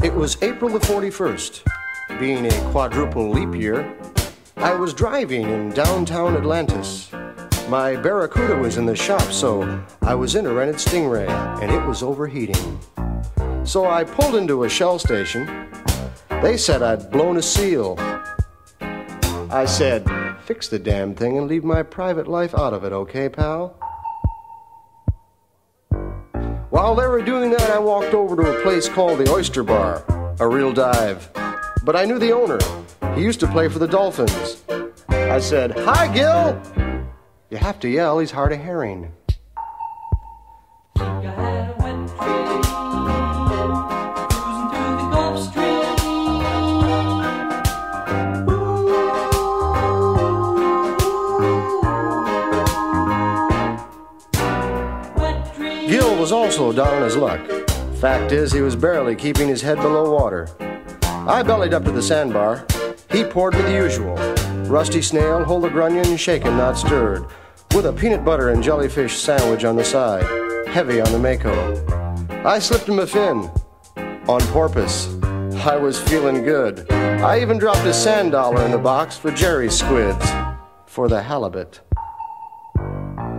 It was April the 41st. Being a quadruple leap year, I was driving in downtown Atlantis. My Barracuda was in the shop, so I was in a rented Stingray, and it was overheating. So I pulled into a Shell station. They said I'd blown a seal. I said, fix the damn thing and leave my private life out of it, okay, pal? While they were doing that, I walked over to a place called the Oyster Bar, a real dive. But I knew the owner. He used to play for the Dolphins. I said, "Hi, Gil!" You have to yell, he's hard of hearing. Gil was also down on his luck. Fact is, he was barely keeping his head below water. I bellied up to the sandbar. He poured me the usual. Rusty snail, whole of grunion, shaken, not stirred, with a peanut butter and jellyfish sandwich on the side, heavy on the mako. I slipped him a fin, on porpoise. I was feeling good. I even dropped a sand dollar in the box for Jerry's squids, for the halibut.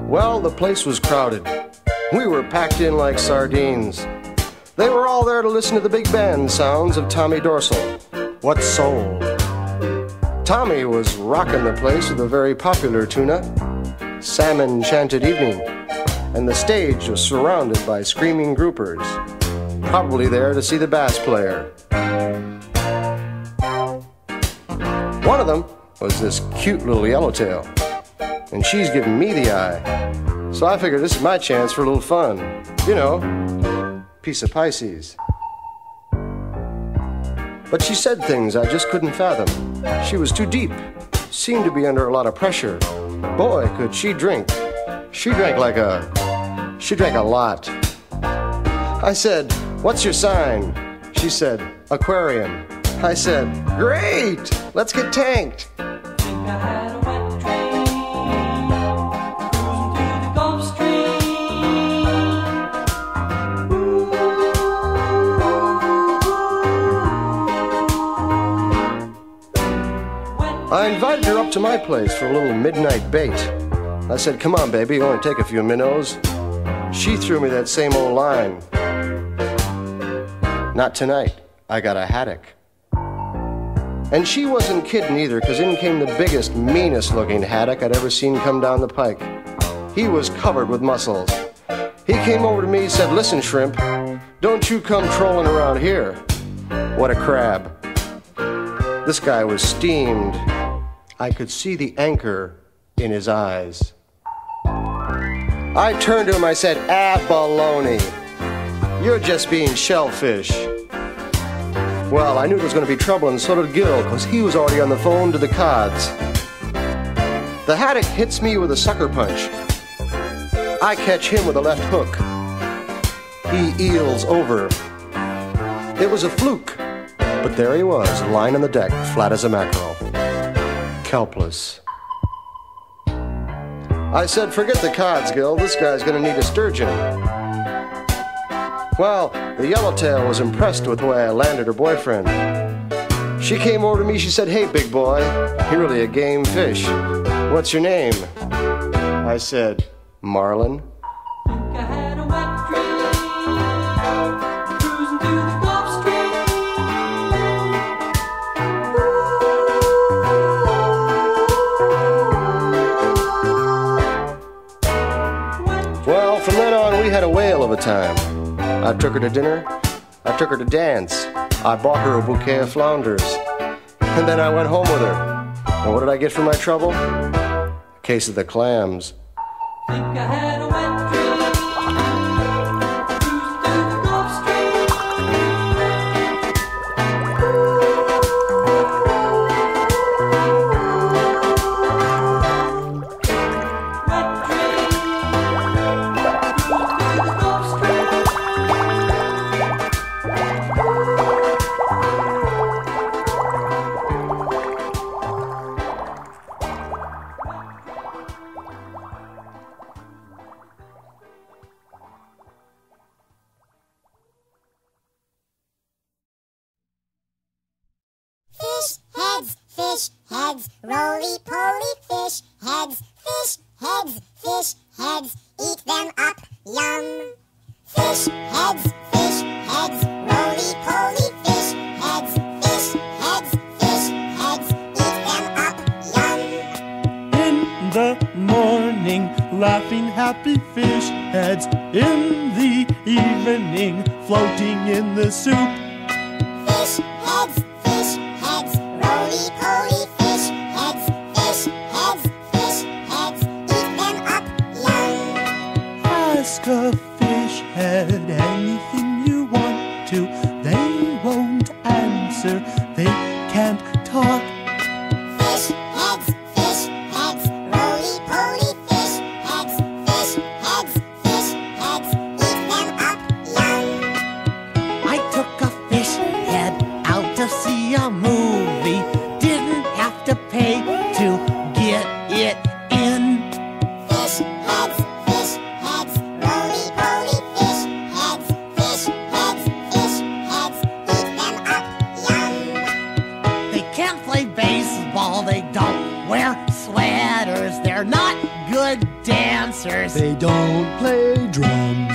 Well, the place was crowded. We were packed in like sardines. They were all there to listen to the big band sounds of Tommy Dorsal. What soul! Tommy was rocking the place with a very popular tuna, Salmon Chanted Evening, and the stage was surrounded by screaming groupers, probably there to see the bass player. One of them was this cute little yellowtail, and she's giving me the eye. So I figured this is my chance for a little fun. You know, piece of Pisces. But she said things I just couldn't fathom. She was too deep, seemed to be under a lot of pressure. Boy, could she drink. She drank a lot. I said, "What's your sign?" She said, "Aquarium." I said, "Great, let's get tanked." I invited her up to my place for a little midnight bait. I said, "Come on, baby, only take a few minnows." She threw me that same old line. "Not tonight, I got a haddock." And she wasn't kidding either, because in came the biggest, meanest looking haddock I'd ever seen come down the pike. He was covered with muscles. He came over to me and said, "Listen, shrimp, don't you come trolling around here." What a crab. This guy was steamed. I could see the anchor in his eyes. I turned to him, I said, "Abalone. You're just being shellfish." Well, I knew there was going to be trouble, and so did Gil, because he was already on the phone to the cods. The haddock hits me with a sucker punch. I catch him with a left hook. He eels over. It was a fluke, but there he was, lying on the deck, flat as a mackerel. Kelpless. I said, "Forget the cods, Gil. This guy's gonna need a sturgeon." Well, the yellowtail was impressed with the way I landed her boyfriend. She came over to me, she said, "Hey, big boy, you're really a game fish. What's your name?" I said, "Marlin." Well, from then on, we had a whale of a time. I took her to dinner. I took her to dance. I bought her a bouquet of flounders. And then I went home with her. And what did I get for my trouble? A case of the clams. Think I had a wet dream, cruising through the Gulf Stream. Wet dream, cruising through the Gulf Stream. heads, roly-poly fish heads, fish heads, fish heads, eat them up, yum. Fish heads, roly-poly fish heads, fish heads, eat them up, yum. In the morning, laughing happy fish heads. In the evening, floating in the soup. Fish heads, roly-poly fish heads, eat them up, yum. Ask a fish head anything you want to. They won't answer, they can't talk. Fish heads, roly-poly fish heads, eat them up, yum. I took a fish head out to see a movie. Didn't have to pay to get it in. Fish heads, roly-poly fish heads, eat them up, yum. They can't play baseball, they don't wear sweaters. They're not good dancers. They don't play drums.